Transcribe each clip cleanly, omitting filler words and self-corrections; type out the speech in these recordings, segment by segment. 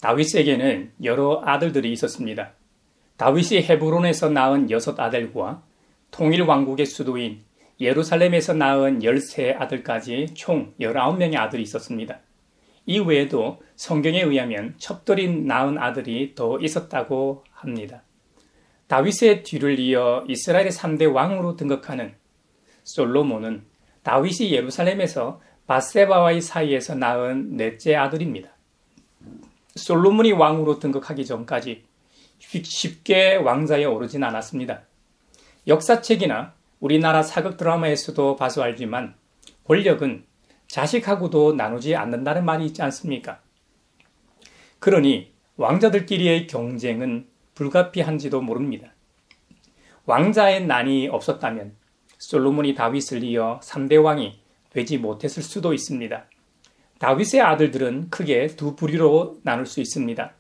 다윗에게는 여러 아들들이 있었습니다. 다윗이 헤브론에서 낳은 6아들과 통일 왕국의 수도인 예루살렘에서 낳은 13아들까지 총 19명의 아들이 있었습니다. 이 외에도 성경에 의하면 첩들이 낳은 아들이 더 있었다고 합니다. 다윗의 뒤를 이어 이스라엘의 3대 왕으로 등극하는 솔로몬은 다윗이 예루살렘에서 밧세바와의 사이에서 낳은 넷째 아들입니다. 솔로몬이 왕으로 등극하기 전까지 쉽게 왕좌에 오르진 않았습니다. 역사책이나 우리나라 사극 드라마에서도 봐서 알지만 권력은 자식하고도 나누지 않는다는 말이 있지 않습니까? 그러니 왕자들끼리의 경쟁은 불가피한지도 모릅니다. 왕자의 난이 없었다면 솔로몬이 다윗을 이어 3대 왕이 되지 못했을 수도 있습니다. 다윗의 아들들은 크게 두 부류로 나눌 수 있습니다.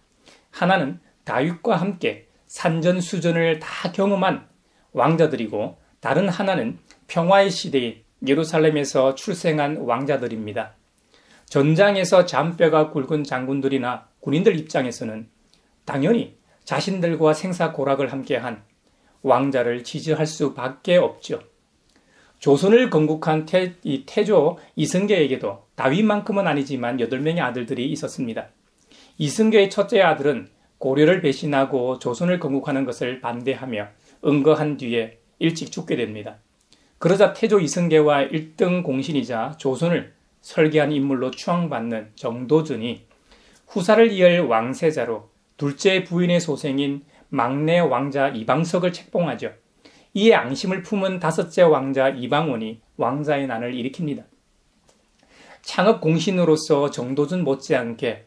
하나는 다윗과 함께 산전수전을 다 경험한 왕자들이고 다른 하나는 평화의 시대인 예루살렘에서 출생한 왕자들입니다. 전장에서 잔뼈가 굵은 장군들이나 군인들 입장에서는 당연히 자신들과 생사고락을 함께한 왕자를 지지할 수밖에 없죠. 조선을 건국한 태조 이승계에게도 다윗만큼은 아니지만 8명의 아들들이 있었습니다. 이승계의 첫째 아들은 고려를 배신하고 조선을 건국하는 것을 반대하며 응거한 뒤에 일찍 죽게 됩니다. 그러자 태조 이승계와 1등 공신이자 조선을 설계한 인물로 추앙받는 정도전이 후사를 이을 왕세자로 둘째 부인의 소생인 막내 왕자 이방석을 책봉하죠. 이에 앙심을 품은 다섯째 왕자 이방원이 왕자의 난을 일으킵니다. 창업 공신으로서 정도전 못지않게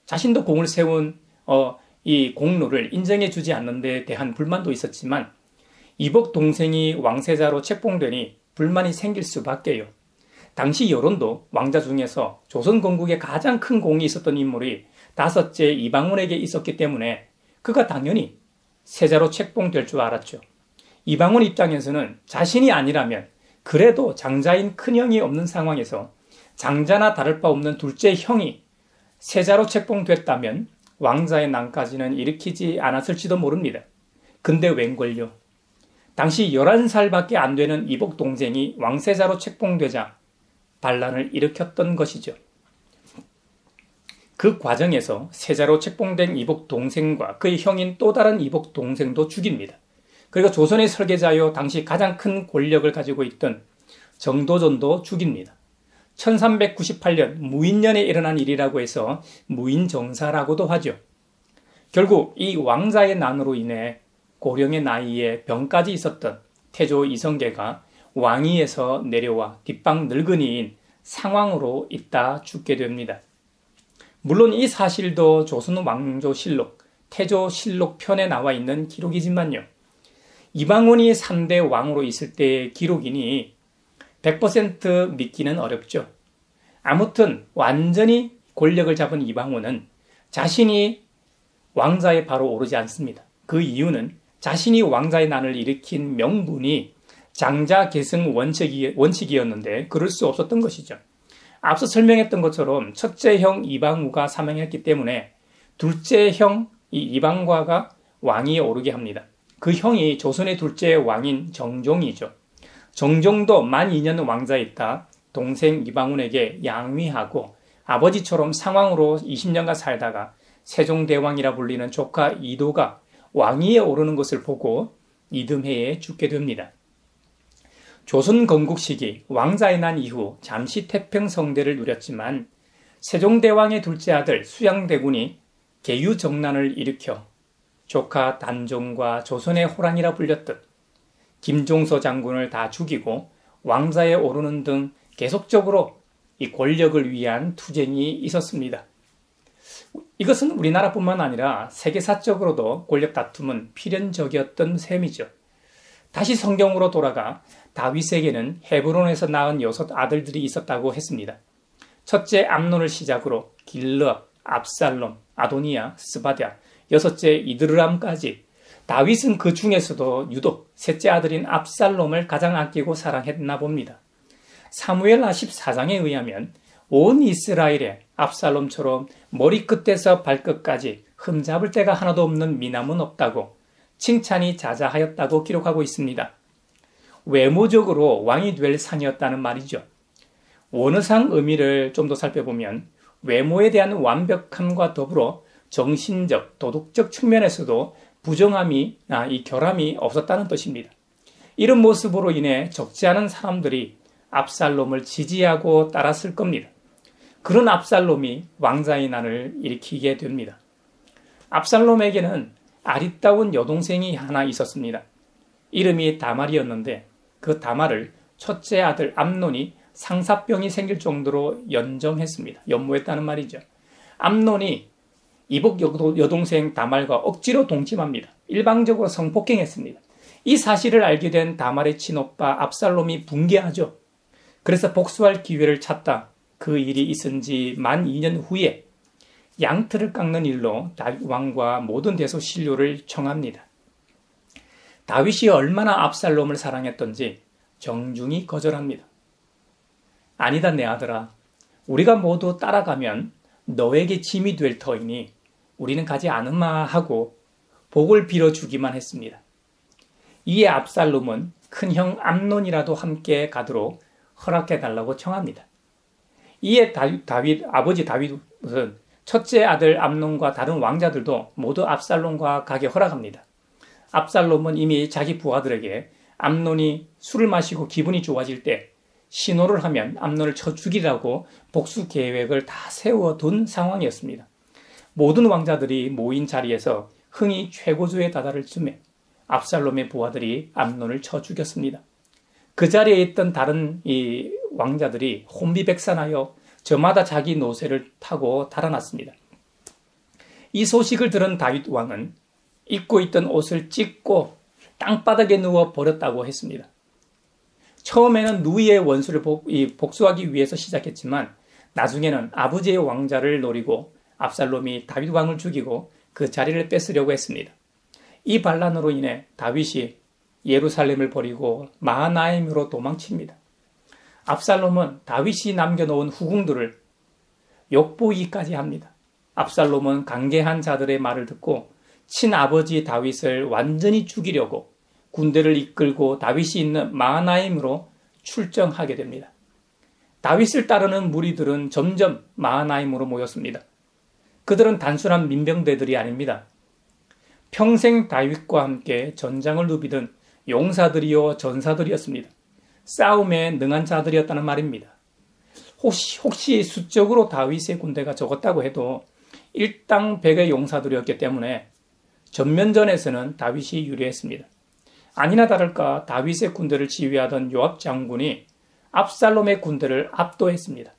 자신도 공을 세운 이 공로를 인정해주지 않는 데 대한 불만도 있었지만 이복 동생이 왕세자로 책봉되니 불만이 생길 수밖에요. 당시 여론도 왕자 중에서 조선 건국에 가장 큰 공이 있었던 인물이 다섯째 이방원에게 있었기 때문에 그가 당연히 세자로 책봉될 줄 알았죠. 이방원 입장에서는 자신이 아니라면 그래도 장자인 큰형이 없는 상황에서 장자나 다를 바 없는 둘째 형이 세자로 책봉됐다면 왕자의 난까지는 일으키지 않았을지도 모릅니다. 근데 웬걸요? 당시 11살밖에 안 되는 이복 동생이 왕세자로 책봉되자 반란을 일으켰던 것이죠. 그 과정에서 세자로 책봉된 이복 동생과 그의 형인 또 다른 이복 동생도 죽입니다. 그리고 조선의 설계자요 당시 가장 큰 권력을 가지고 있던 정도전도 죽입니다. 1398년 무인년에 일어난 일이라고 해서 무인정사라고도 하죠. 결국 이 왕자의 난으로 인해 고령의 나이에 병까지 있었던 태조 이성계가 왕위에서 내려와 뒷방 늙은이인 상왕으로 있다 죽게 됩니다. 물론 이 사실도 조선 왕조실록, 태조실록 편에 나와 있는 기록이지만요. 이방원이 3대 왕으로 있을 때의 기록이니 100% 믿기는 어렵죠. 아무튼 완전히 권력을 잡은 이방원은 자신이 왕자에 바로 오르지 않습니다. 그 이유는 자신이 왕자의 난을 일으킨 명분이 장자계승 원칙이었는데 그럴 수 없었던 것이죠. 앞서 설명했던 것처럼 첫째 형 이방우가 사망했기 때문에 둘째 형 이방과가 왕위에 오르게 합니다. 그 형이 조선의 둘째 왕인 정종이죠. 정종도 만 2년 왕자에 있다 동생 이방원에게 양위하고 아버지처럼 상왕으로 20년간 살다가 세종대왕이라 불리는 조카 이도가 왕위에 오르는 것을 보고 이듬해에 죽게 됩니다. 조선 건국 시기 왕자의 난 이후 잠시 태평성대를 누렸지만 세종대왕의 둘째 아들 수양대군이 계유정난을 일으켜 조카 단종과 조선의 호랑이라 불렸던 김종서 장군을 다 죽이고 왕자에 오르는 등 계속적으로 이 권력을 위한 투쟁이 있었습니다. 이것은 우리나라뿐만 아니라 세계사적으로도 권력 다툼은 필연적이었던 셈이죠. 다시 성경으로 돌아가 다윗에게는 헤브론에서 낳은 6아들들이 있었다고 했습니다. 첫째 암논을 시작으로 길르압, 압살롬, 아도니아, 스바랴, 여섯째 이드르람까지 다윗은 그 중에서도 유독 셋째 아들인 압살롬을 가장 아끼고 사랑했나 봅니다. 사무엘하 14장에 의하면 온 이스라엘에 압살롬처럼 머리끝에서 발끝까지 흠잡을 데가 하나도 없는 미남은 없다고 칭찬이 자자하였다고 기록하고 있습니다. 외모적으로 왕이 될 상이었다는 말이죠. 원어상 의미를 좀 더 살펴보면 외모에 대한 완벽함과 더불어 정신적, 도덕적 측면에서도 부정함이, 이 결함이 없었다는 뜻입니다. 이런 모습으로 인해 적지 않은 사람들이 압살롬을 지지하고 따랐을 겁니다. 그런 압살롬이 왕자의 난을 일으키게 됩니다. 압살롬에게는 아리따운 여동생이 하나 있었습니다. 이름이 다말이었는데 그 다말을 첫째 아들 암논이 상사병이 생길 정도로 연정했습니다. 연모했다는 말이죠. 암논이 이복 여동생 다말과 억지로 동침합니다. 일방적으로 성폭행했습니다. 이 사실을 알게 된 다말의 친오빠 압살롬이 붕괴하죠. 그래서 복수할 기회를 찾다 그 일이 있은 지 만 2년 후에 양털을 깎는 일로 다윗 왕과 모든 대소신료를 청합니다. 다윗이 얼마나 압살롬을 사랑했던지 정중히 거절합니다. 아니다 내 아들아, 우리가 모두 따라가면 너에게 짐이 될 터이니 우리는 가지 않으마 하고 복을 빌어주기만 했습니다. 이에 압살롬은 큰형 암논이라도 함께 가도록 허락해달라고 청합니다. 이에 아버지 다윗은 첫째 아들 암논과 다른 왕자들도 모두 압살롬과 가게 허락합니다. 압살롬은 이미 자기 부하들에게 암논이 술을 마시고 기분이 좋아질 때 신호를 하면 암논을 쳐 죽이라고 복수 계획을 다 세워둔 상황이었습니다. 모든 왕자들이 모인 자리에서 흥이 최고조에 다다를 즈음에 압살롬의 부하들이 암논을 쳐 죽였습니다. 그 자리에 있던 다른 이 왕자들이 혼비백산하여 저마다 자기 노새를 타고 달아났습니다. 이 소식을 들은 다윗 왕은 입고 있던 옷을 찢고 땅바닥에 누워 버렸다고 했습니다. 처음에는 누이의 원수를 복수하기 위해서 시작했지만 나중에는 아버지의 왕자를 노리고 압살롬이 다윗 왕을 죽이고 그 자리를 뺏으려고 했습니다. 이 반란으로 인해 다윗이 예루살렘을 버리고 마하나임으로 도망칩니다. 압살롬은 다윗이 남겨놓은 후궁들을 욕보이기까지 합니다. 압살롬은 강계한 자들의 말을 듣고 친아버지 다윗을 완전히 죽이려고 군대를 이끌고 다윗이 있는 마하나임으로 출정하게 됩니다. 다윗을 따르는 무리들은 점점 마하나임으로 모였습니다. 그들은 단순한 민병대들이 아닙니다. 평생 다윗과 함께 전장을 누비던 용사들이요 전사들이었습니다. 싸움에 능한 자들이었다는 말입니다. 혹시 수적으로 다윗의 군대가 적었다고 해도 일당 100의 용사들이었기 때문에 전면전에서는 다윗이 유리했습니다. 아니나 다를까 다윗의 군대를 지휘하던 요압 장군이 압살롬의 군대를 압도했습니다.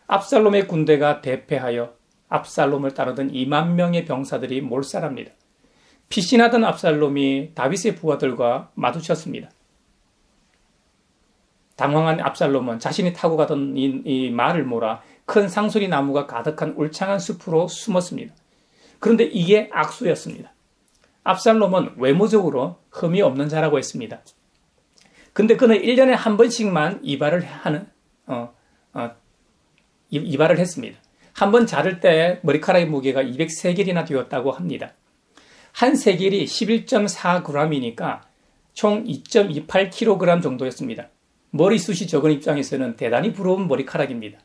압살롬의 군대가 대패하여 압살롬을 따르던 2만 명의 병사들이 몰살합니다. 피신하던 압살롬이 다윗의 부하들과 마주쳤습니다. 당황한 압살롬은 자신이 타고 가던 이 말을 몰아 큰 상수리 나무가 가득한 울창한 숲으로 숨었습니다. 그런데 이게 악수였습니다. 압살롬은 외모적으로 흠이 없는 자라고 했습니다. 근데 그는 1년에 한 번씩만 이발을 했습니다. 한 번 자를 때 머리카락의 무게가 200세겔이나 되었다고 합니다. 한 세겔이 11.4g이니까 총 2.28kg 정도였습니다. 머리숱이 적은 입장에서는 대단히 부러운 머리카락입니다.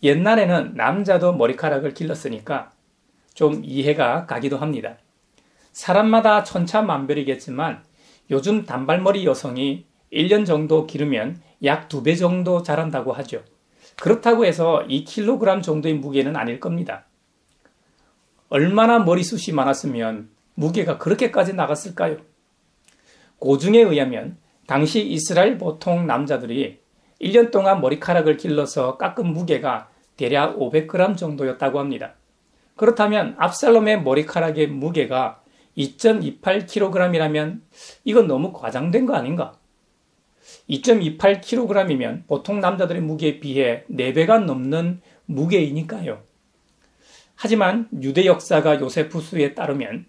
옛날에는 남자도 머리카락을 길렀으니까 좀 이해가 가기도 합니다. 사람마다 천차만별이겠지만 요즘 단발머리 여성이 1년 정도 기르면 약 2배 정도 자란다고 하죠. 그렇다고 해서 2kg 정도의 무게는 아닐 겁니다. 얼마나 머리숱이 많았으면 무게가 그렇게까지 나갔을까요? 고증에 의하면 당시 이스라엘 보통 남자들이 1년 동안 머리카락을 길러서 깎은 무게가 대략 500g 정도였다고 합니다. 그렇다면 압살롬의 머리카락의 무게가 2.28kg이라면 이건 너무 과장된 거 아닌가? 2.28kg이면 보통 남자들의 무게에 비해 4배가 넘는 무게이니까요. 하지만 유대 역사가 요세푸스에 따르면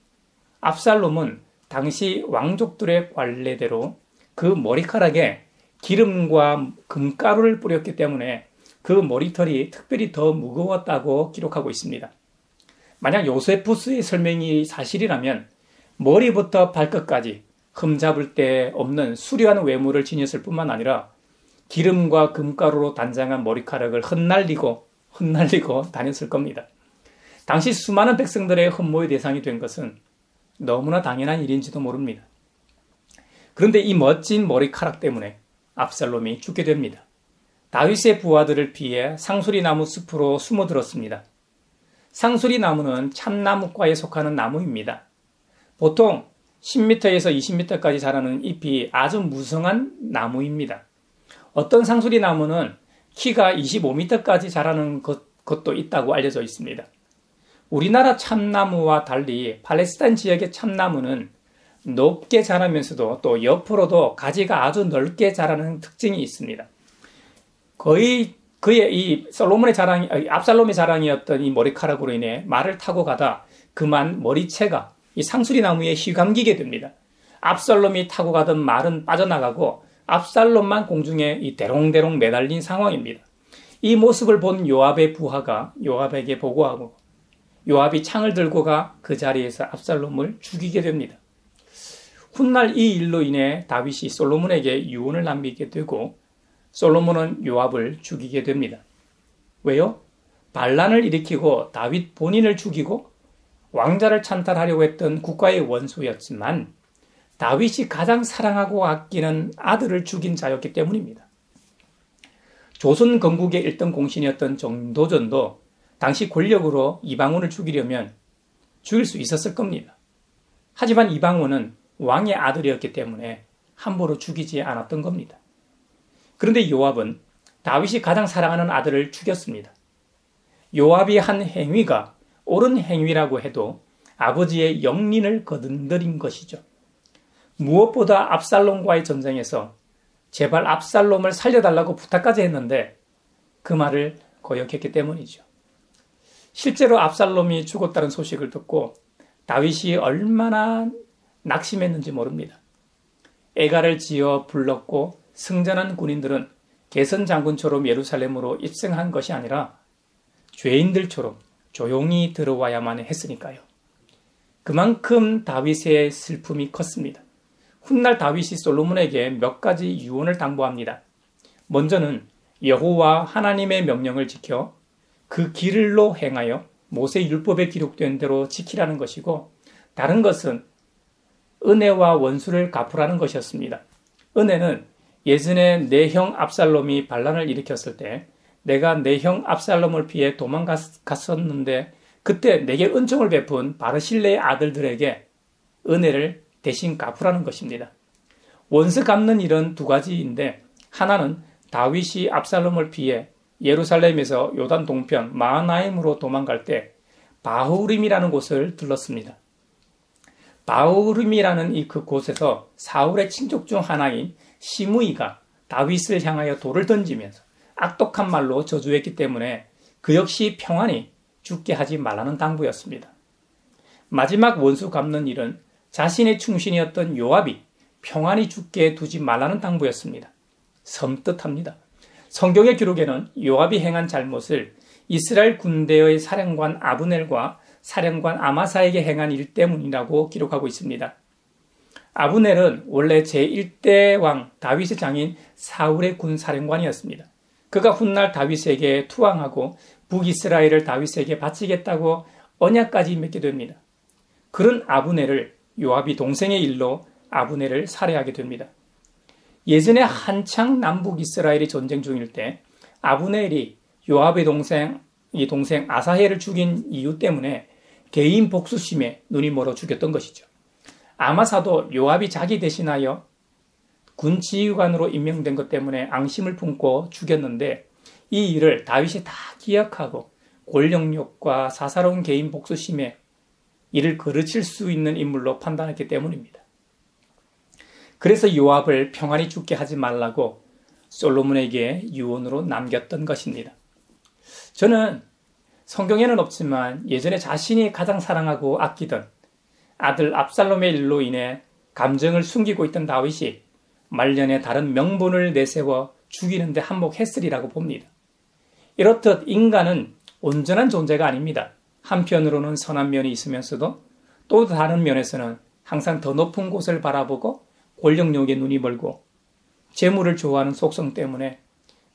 압살롬은 당시 왕족들의 관례대로 그 머리카락에 기름과 금가루를 뿌렸기 때문에 그 머리털이 특별히 더 무거웠다고 기록하고 있습니다. 만약 요세푸스의 설명이 사실이라면 머리부터 발끝까지 흠잡을 데 없는 수려한 외모를 지녔을 뿐만 아니라 기름과 금가루로 단장한 머리카락을 흩날리고 다녔을 겁니다. 당시 수많은 백성들의 흠모의 대상이 된 것은 너무나 당연한 일인지도 모릅니다. 그런데 이 멋진 머리카락 때문에 압살롬이 죽게 됩니다. 다윗의 부하들을 피해 상수리나무 숲으로 숨어들었습니다. 상수리나무는 참나무과에 속하는 나무입니다. 보통 10m에서 20m까지 자라는 잎이 아주 무성한 나무입니다. 어떤 상수리나무는 키가 25m까지 자라는 것도 있다고 알려져 있습니다. 우리나라 참나무와 달리 팔레스타인 지역의 참나무는 높게 자라면서도 또 옆으로도 가지가 아주 넓게 자라는 특징이 있습니다. 그의 이 압살롬의 자랑이었던 이 머리카락으로 인해 말을 타고 가다 그만 머리채가 이 상수리나무에 휘감기게 됩니다. 압살롬이 타고 가던 말은 빠져나가고 압살롬만 공중에 이 대롱대롱 매달린 상황입니다. 이 모습을 본 요압의 부하가 요압에게 보고하고 요압이 창을 들고 가 그 자리에서 압살롬을 죽이게 됩니다. 훗날 이 일로 인해 다윗이 솔로몬에게 유언을 남기게 되고 솔로몬은 요압을 죽이게 됩니다. 왜요? 반란을 일으키고 다윗 본인을 죽이고 왕자를 찬탈하려고 했던 국가의 원수였지만 다윗이 가장 사랑하고 아끼는 아들을 죽인 자였기 때문입니다. 조선 건국의 1등 공신이었던 정도전도 당시 권력으로 이방원을 죽이려면 죽일 수 있었을 겁니다. 하지만 이방원은 왕의 아들이었기 때문에 함부로 죽이지 않았던 겁니다. 그런데 요압은 다윗이 가장 사랑하는 아들을 죽였습니다. 요압이 한 행위가 옳은 행위라고 해도 아버지의 영린을 거둔들인 것이죠. 무엇보다 압살롬과의 전쟁에서 제발 압살롬을 살려달라고 부탁까지 했는데 그 말을 거역했기 때문이죠. 실제로 압살롬이 죽었다는 소식을 듣고 다윗이 얼마나 낙심했는지 모릅니다. 애가를 지어 불렀고 승전한 군인들은 개선 장군처럼 예루살렘으로 입성한 것이 아니라 죄인들처럼 조용히 들어와야만 했으니까요. 그만큼 다윗의 슬픔이 컸습니다. 훗날 다윗이 솔로몬에게 몇 가지 유언을 당부합니다. 먼저는 여호와 하나님의 명령을 지켜 그 길로 행하여 모세 율법에 기록된 대로 지키라는 것이고, 다른 것은 은혜와 원수를 갚으라는 것이었습니다. 은혜는 예전에 내 형 압살롬이 반란을 일으켰을 때 내가 내 형 압살롬을 피해 도망갔었는데 그때 내게 은총을 베푼 바르실레의 아들들에게 은혜를 대신 갚으라는 것입니다. 원수 갚는 일은 두 가지인데, 하나는 다윗이 압살롬을 피해 예루살렘에서 요단 동편 마하나임으로 도망갈 때 바후림이라는 곳을 들렀습니다. 바후림이라는 그 곳에서 사울의 친족 중 하나인 시므이가 다윗을 향하여 돌을 던지면서 악독한 말로 저주했기 때문에 그 역시 평안히 죽게 하지 말라는 당부였습니다. 마지막 원수 갚는 일은 자신의 충신이었던 요압이 평안히 죽게 두지 말라는 당부였습니다. 섬뜩합니다. 성경의 기록에는 요압이 행한 잘못을 이스라엘 군대의 사령관 아브넬과 사령관 아마사에게 행한 일 때문이라고 기록하고 있습니다. 아브넬은 원래 제1대 왕 다윗의 장인 사울의 군 사령관이었습니다. 그가 훗날 다윗에게 투항하고 북이스라엘을 다윗에게 바치겠다고 언약까지 맺게 됩니다. 그런 아브넬을 요압이 동생의 일로 아브넬을 살해하게 됩니다. 예전에 한창 남북 이스라엘이 전쟁 중일 때 아브넬이 요압의 동생 아사헬을 죽인 이유 때문에 개인 복수심에 눈이 멀어 죽였던 것이죠. 아마사도 요압이 자기 대신하여 군 지휘관으로 임명된 것 때문에 앙심을 품고 죽였는데, 이 일을 다윗이 다 기억하고 권력욕과 사사로운 개인 복수심에 이를 거르칠 수 있는 인물로 판단했기 때문입니다. 그래서 요압을 평안히 죽게 하지 말라고 솔로몬에게 유언으로 남겼던 것입니다. 저는 성경에는 없지만 예전에 자신이 가장 사랑하고 아끼던 아들 압살롬의 일로 인해 감정을 숨기고 있던 다윗이 말년에 다른 명분을 내세워 죽이는데 한몫했으리라고 봅니다. 이렇듯 인간은 온전한 존재가 아닙니다. 한편으로는 선한 면이 있으면서도 또 다른 면에서는 항상 더 높은 곳을 바라보고 권력욕에 눈이 멀고 재물을 좋아하는 속성 때문에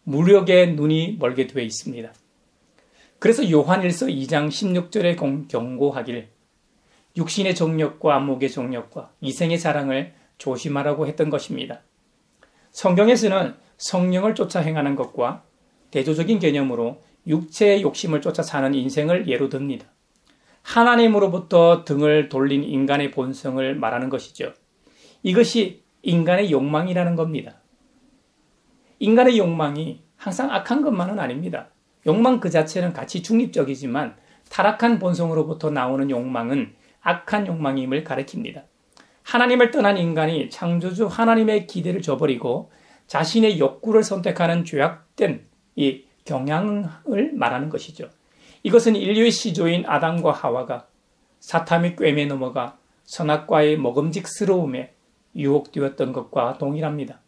무력에 눈이 멀게 되어 있습니다. 그래서 요한일서 2장 16절에 경고하길 육신의 정욕과 안목의 정욕과 이생의 자랑을 조심하라고 했던 것입니다. 성경에서는 성령을 쫓아 행하는 것과 대조적인 개념으로 육체의 욕심을 쫓아 사는 인생을 예로 듭니다. 하나님으로부터 등을 돌린 인간의 본성을 말하는 것이죠. 이것이 인간의 욕망이라는 겁니다. 인간의 욕망이 항상 악한 것만은 아닙니다. 욕망 그 자체는 가치 중립적이지만 타락한 본성으로부터 나오는 욕망은 악한 욕망임을 가리킵니다. 하나님을 떠난 인간이 창조주 하나님의 기대를 저버리고 자신의 욕구를 선택하는 죄악된 이 경향을 말하는 것이죠. 이것은 인류의 시조인 아담과 하와가 사탐의 꿰매 넘어가 선악과의 먹음직스러움에 유혹되었던 것과 동일합니다.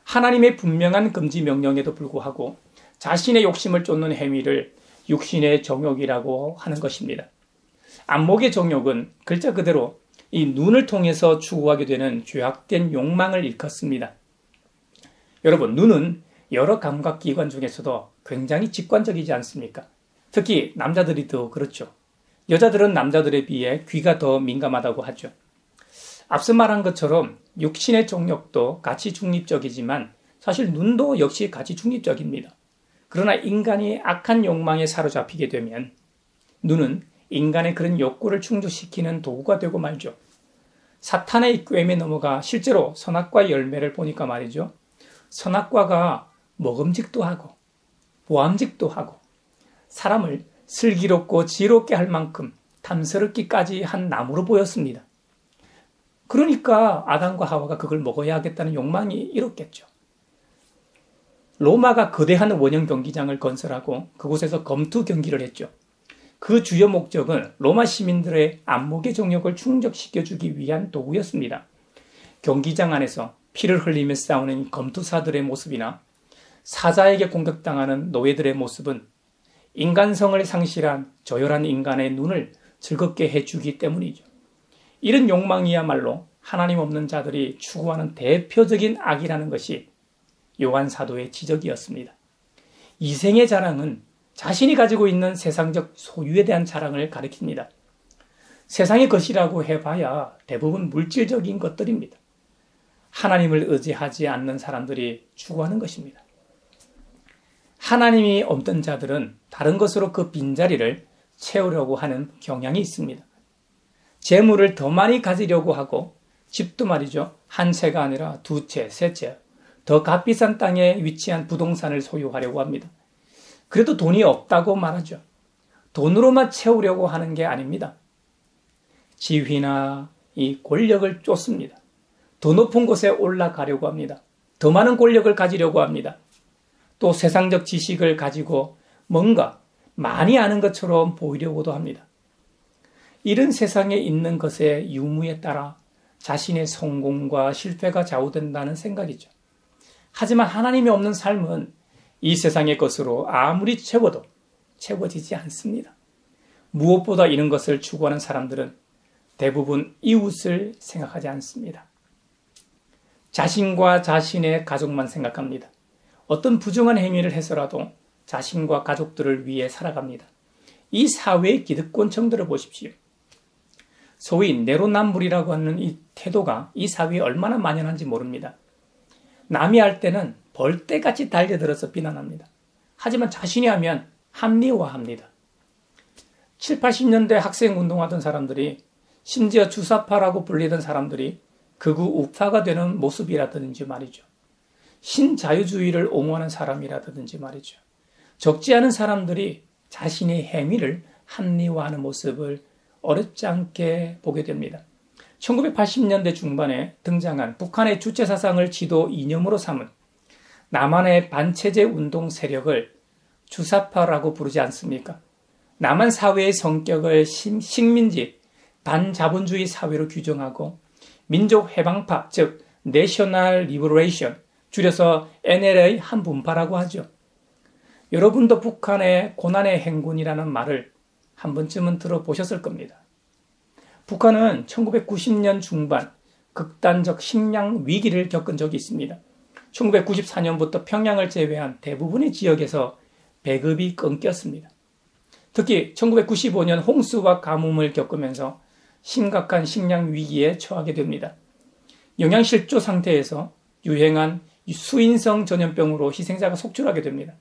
하나님의 분명한 금지 명령에도 불구하고 자신의 욕심을 쫓는 행위를 육신의 정욕이라고 하는 것입니다. 안목의 정욕은 글자 그대로 이 눈을 통해서 추구하게 되는 죄악된 욕망을 일컫습니다. 여러분, 눈은 여러 감각기관 중에서도 굉장히 직관적이지 않습니까? 특히 남자들이 더 그렇죠. 여자들은 남자들에 비해 귀가 더 민감하다고 하죠. 앞서 말한 것처럼 육신의 정욕도 가치 중립적이지만 사실 눈도 역시 가치 중립적입니다. 그러나 인간이 악한 욕망에 사로잡히게 되면 눈은 인간의 그런 욕구를 충족시키는 도구가 되고 말죠. 사탄의 꿰매 넘어가 실제로 선악과의 열매를 보니까 말이죠. 선악과가 먹음직도 하고 보암직도 하고 사람을 슬기롭고 지혜롭게 할 만큼 탐스럽기까지 한 나무로 보였습니다. 그러니까 아담과 하와가 그걸 먹어야 하겠다는 욕망이 일었겠죠. 로마가 거대한 원형 경기장을 건설하고 그곳에서 검투 경기를 했죠. 그 주요 목적은 로마 시민들의 안목의 정욕을 충족시켜주기 위한 도구였습니다. 경기장 안에서 피를 흘리며 싸우는 검투사들의 모습이나 사자에게 공격당하는 노예들의 모습은 인간성을 상실한 저열한 인간의 눈을 즐겁게 해주기 때문이죠. 이런 욕망이야말로 하나님 없는 자들이 추구하는 대표적인 악이라는 것이 요한 사도의 지적이었습니다. 이생의 자랑은 자신이 가지고 있는 세상적 소유에 대한 자랑을 가리킵니다. 세상의 것이라고 해봐야 대부분 물질적인 것들입니다. 하나님을 의지하지 않는 사람들이 추구하는 것입니다. 하나님이 없던 자들은 다른 것으로 그 빈자리를 채우려고 하는 경향이 있습니다. 재물을 더 많이 가지려고 하고 집도 말이죠. 한 채가 아니라 두 채, 세 채, 더 값비싼 땅에 위치한 부동산을 소유하려고 합니다. 그래도 돈이 없다고 말하죠. 돈으로만 채우려고 하는 게 아닙니다. 지위나 이 권력을 쫓습니다. 더 높은 곳에 올라가려고 합니다. 더 많은 권력을 가지려고 합니다. 또 세상적 지식을 가지고 뭔가 많이 아는 것처럼 보이려고도 합니다. 이런 세상에 있는 것의 유무에 따라 자신의 성공과 실패가 좌우된다는 생각이죠. 하지만 하나님이 없는 삶은 이 세상의 것으로 아무리 채워도 채워지지 않습니다. 무엇보다 이런 것을 추구하는 사람들은 대부분 이웃을 생각하지 않습니다. 자신과 자신의 가족만 생각합니다. 어떤 부정한 행위를 해서라도 자신과 가족들을 위해 살아갑니다. 이 사회의 기득권층들을 보십시오. 소위 내로남불이라고 하는 이 태도가 이 사회에 얼마나 만연한지 모릅니다. 남이 할 때는 벌떼같이 달려들어서 비난합니다. 하지만 자신이 하면 합리화합니다. 7, 80년대 학생 운동하던 사람들이 심지어 주사파라고 불리던 사람들이 극우 우파가 되는 모습이라든지 말이죠. 신자유주의를 옹호하는 사람이라든지 말이죠. 적지 않은 사람들이 자신의 행위를 합리화하는 모습을 어렵지 않게 보게 됩니다. 1980년대 중반에 등장한 북한의 주체사상을 지도 이념으로 삼은 남한의 반체제 운동 세력을 주사파라고 부르지 않습니까? 남한 사회의 성격을 식민지, 반자본주의 사회로 규정하고 민족 해방파, 즉 내셔널 리버레이션, 줄여서 NLA 한 분파라고 하죠. 여러분도 북한의 고난의 행군이라는 말을 한 번쯤은 들어보셨을 겁니다. 북한은 1990년 중반 극단적 식량 위기를 겪은 적이 있습니다. 1994년부터 평양을 제외한 대부분의 지역에서 배급이 끊겼습니다. 특히 1995년 홍수와 가뭄을 겪으면서 심각한 식량 위기에 처하게 됩니다. 영양실조 상태에서 유행한 수인성 전염병으로 희생자가 속출하게 됩니다.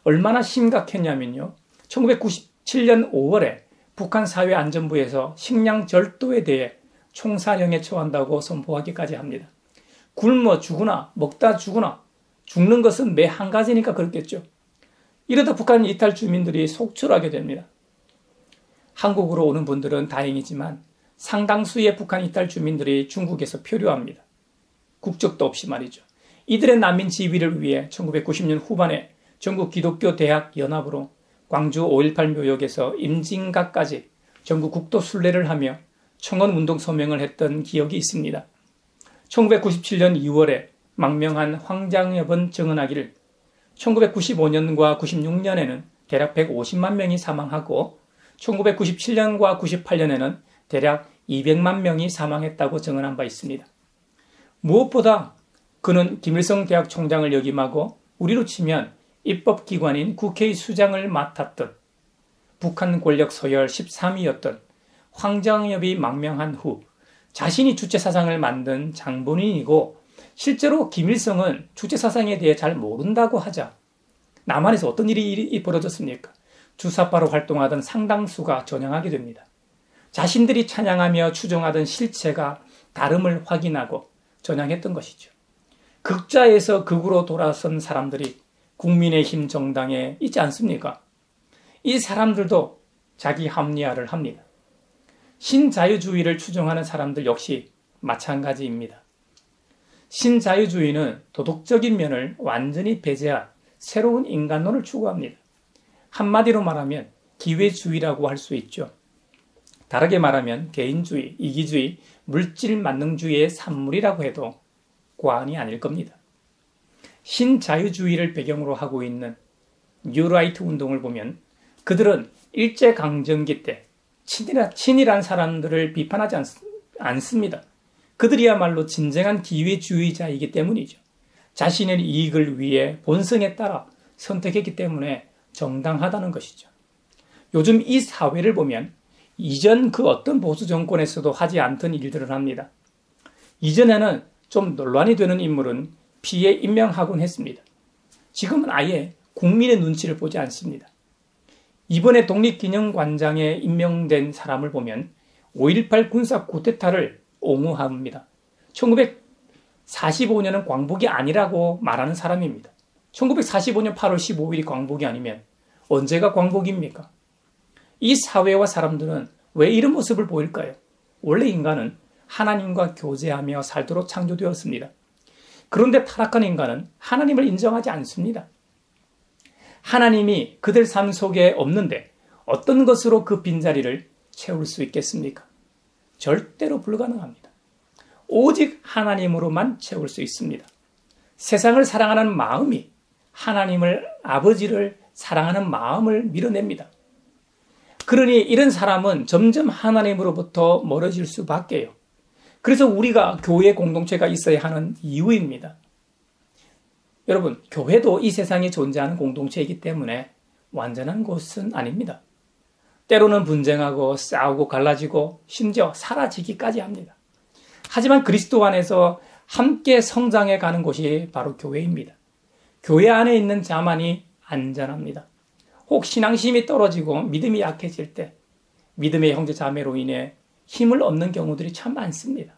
얼마나 심각했냐면요. 1997년 5월에 북한 사회안전부에서 식량 절도에 대해 총사령에 처한다고 선포하기까지 합니다. 굶어 죽으나 먹다 죽으나 죽는 것은 매 한 가지니까 그렇겠죠. 이러다 북한 이탈 주민들이 속출하게 됩니다. 한국으로 오는 분들은 다행이지만 상당수의 북한 이탈 주민들이 중국에서 표류합니다. 국적도 없이 말이죠. 이들의 난민 지위를 위해 1990년 후반에 전국 기독교 대학 연합으로 광주 5.18 묘역에서 임진각까지 전국 국도 순례를 하며 청원 운동 서명을 했던 기억이 있습니다. 1997년 2월에 망명한 황장엽은 증언하기를 1995년과 96년에는 대략 150만 명이 사망하고 1997년과 98년에는 대략 200만 명이 사망했다고 증언한 바 있습니다. 무엇보다 그는 김일성 대학 총장을 역임하고 우리로 치면 입법기관인 국회의 수장을 맡았던 북한 권력 서열 13위였던 황장엽이 망명한 후 자신이 주체사상을 만든 장본인이고 실제로 김일성은 주체사상에 대해 잘 모른다고 하자 남한에서 어떤 일이 벌어졌습니까? 주사파로 활동하던 상당수가 전향하게 됩니다. 자신들이 찬양하며 추종하던 실체가 다름을 확인하고 전향했던 것이죠. 극자에서 극으로 돌아선 사람들이 국민의힘 정당에 있지 않습니까? 이 사람들도 자기 합리화를 합니다. 신자유주의를 추종하는 사람들 역시 마찬가지입니다. 신자유주의는 도덕적인 면을 완전히 배제한 새로운 인간론을 추구합니다. 한마디로 말하면 기회주의라고 할 수 있죠. 다르게 말하면 개인주의, 이기주의, 물질 만능주의의 산물이라고 해도 과언이 아닐 겁니다. 신자유주의를 배경으로 하고 있는 뉴라이트 운동을 보면 그들은 일제강점기 때 친일한 사람들을 비판하지 않습니다. 그들이야말로 진정한 기회주의자이기 때문이죠. 자신의 이익을 위해 본성에 따라 선택했기 때문에 정당하다는 것이죠. 요즘 이 사회를 보면 이전 그 어떤 보수 정권에서도 하지 않던 일들을 합니다. 이전에는 좀 논란이 되는 인물은 피해 임명하곤 했습니다. 지금은 아예 국민의 눈치를 보지 않습니다. 이번에 독립기념관장에 임명된 사람을 보면 5.18 군사 쿠데타를 옹호합니다. 1945년은 광복이 아니라고 말하는 사람입니다. 1945년 8월 15일이 광복이 아니면 언제가 광복입니까? 이 사회와 사람들은 왜 이런 모습을 보일까요? 원래 인간은 하나님과 교제하며 살도록 창조되었습니다. 그런데 타락한 인간은 하나님을 인정하지 않습니다. 하나님이 그들 삶 속에 없는데 어떤 것으로 그 빈자리를 채울 수 있겠습니까? 절대로 불가능합니다. 오직 하나님으로만 채울 수 있습니다. 세상을 사랑하는 마음이 하나님을, 아버지를 사랑하는 마음을 밀어냅니다. 그러니 이런 사람은 점점 하나님으로부터 멀어질 수밖에요. 그래서 우리가 교회 공동체가 있어야 하는 이유입니다. 여러분, 교회도 이 세상에 존재하는 공동체이기 때문에 완전한 곳은 아닙니다. 때로는 분쟁하고 싸우고 갈라지고 심지어 사라지기까지 합니다. 하지만 그리스도 안에서 함께 성장해 가는 곳이 바로 교회입니다. 교회 안에 있는 자만이 안전합니다. 혹 신앙심이 떨어지고 믿음이 약해질 때 믿음의 형제 자매로 인해 힘을 얻는 경우들이 참 많습니다.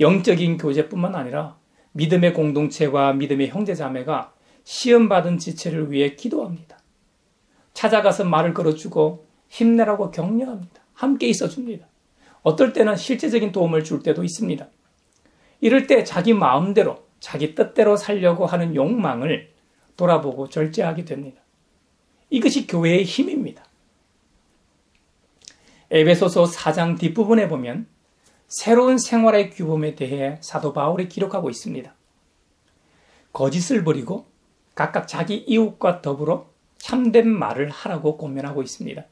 영적인 교제뿐만 아니라 믿음의 공동체와 믿음의 형제 자매가 시험받은 지체를 위해 기도합니다. 찾아가서 말을 걸어주고 힘내라고 격려합니다. 함께 있어줍니다. 어떨 때는 실제적인 도움을 줄 때도 있습니다. 이럴 때 자기 마음대로 자기 뜻대로 살려고 하는 욕망을 돌아보고 절제하게 됩니다. 이것이 교회의 힘입니다. 에베소서 4장 뒷부분에 보면 새로운 생활의 규범에 대해 사도 바울이 기록하고 있습니다. 거짓을 버리고 각각 자기 이웃과 더불어 참된 말을 하라고 권면하고 있습니다.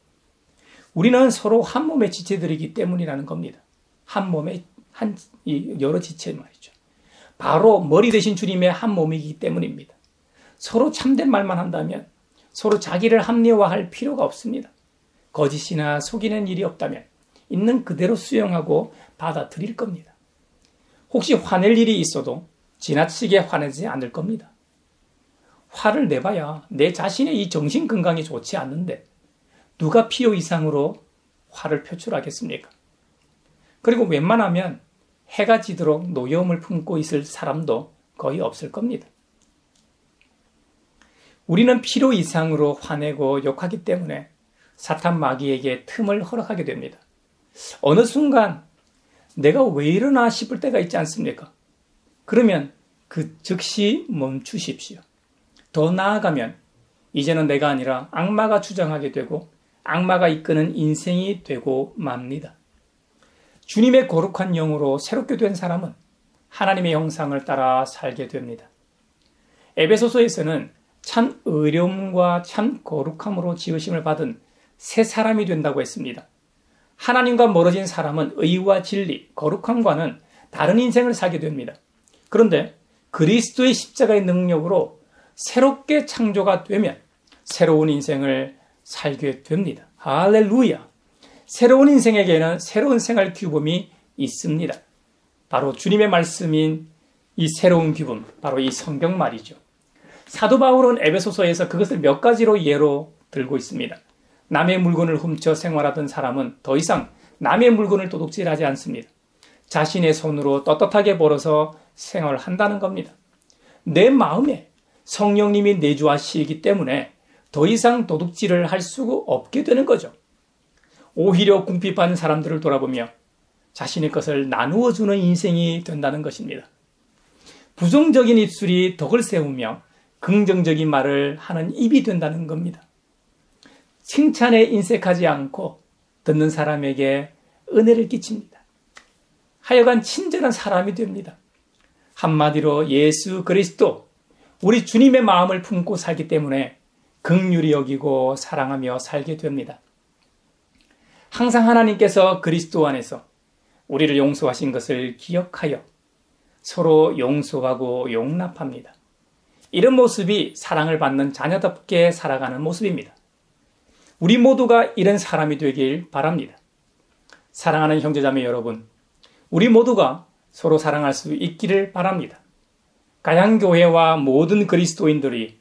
우리는 서로 한 몸의 지체들이기 때문이라는 겁니다. 한 몸의 여러 지체 말이죠. 바로 머리 대신 주님의 한 몸이기 때문입니다. 서로 참된 말만 한다면 서로 자기를 합리화할 필요가 없습니다. 거짓이나 속이는 일이 없다면 있는 그대로 수용하고 받아들일 겁니다. 혹시 화낼 일이 있어도 지나치게 화내지 않을 겁니다. 화를 내봐야 내 자신의 이 정신 건강이 좋지 않는데 누가 필요 이상으로 화를 표출하겠습니까? 그리고 웬만하면 해가 지도록 노여움을 품고 있을 사람도 거의 없을 겁니다. 우리는 필요 이상으로 화내고 욕하기 때문에 사탄 마귀에게 틈을 허락하게 됩니다. 어느 순간 내가 왜 이러나 싶을 때가 있지 않습니까? 그러면 그 즉시 멈추십시오. 더 나아가면 이제는 내가 아니라 악마가 주장하게 되고 악마가 이끄는 인생이 되고 맙니다. 주님의 거룩한 영으로 새롭게 된 사람은 하나님의 형상을 따라 살게 됩니다. 에베소서에서는 참 의로움과 참 거룩함으로 지으심을 받은 새 사람이 된다고 했습니다. 하나님과 멀어진 사람은 의와 진리, 거룩함과는 다른 인생을 살게 됩니다. 그런데 그리스도의 십자가의 능력으로 새롭게 창조가 되면 새로운 인생을 살게 됩니다. 할렐루야! 새로운 인생에게는 새로운 생활 규범이 있습니다. 바로 주님의 말씀인 이 새로운 규범, 바로 이 성경 말이죠. 사도 바울은 에베소서에서 그것을 몇 가지로 예로 들고 있습니다. 남의 물건을 훔쳐 생활하던 사람은 더 이상 남의 물건을 도둑질하지 않습니다. 자신의 손으로 떳떳하게 벌어서 생활한다는 겁니다. 내 마음에 성령님이 내주하시기 때문에 더 이상 도둑질을 할 수가 없게 되는 거죠. 오히려 궁핍한 사람들을 돌아보며 자신의 것을 나누어 주는 인생이 된다는 것입니다. 부정적인 입술이 덕을 세우며 긍정적인 말을 하는 입이 된다는 겁니다. 칭찬에 인색하지 않고 듣는 사람에게 은혜를 끼칩니다. 하여간 친절한 사람이 됩니다. 한마디로 예수 그리스도, 우리 주님의 마음을 품고 살기 때문에 긍휼히 여기고 사랑하며 살게 됩니다. 항상 하나님께서 그리스도 안에서 우리를 용서하신 것을 기억하여 서로 용서하고 용납합니다. 이런 모습이 사랑을 받는 자녀답게 살아가는 모습입니다. 우리 모두가 이런 사람이 되길 바랍니다. 사랑하는 형제자매 여러분, 우리 모두가 서로 사랑할 수 있기를 바랍니다. 가양교회와 모든 그리스도인들이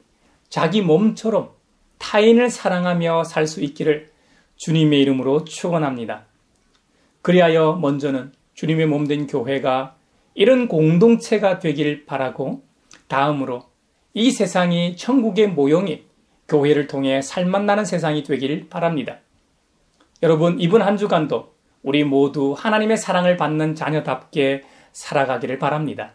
자기 몸처럼 타인을 사랑하며 살 수 있기를 주님의 이름으로 축원합니다. 그리하여 먼저는 주님의 몸된 교회가 이런 공동체가 되길 바라고, 다음으로 이 세상이 천국의 모형인 교회를 통해 살맛나는 세상이 되길 바랍니다. 여러분, 이번 한 주간도 우리 모두 하나님의 사랑을 받는 자녀답게 살아가기를 바랍니다.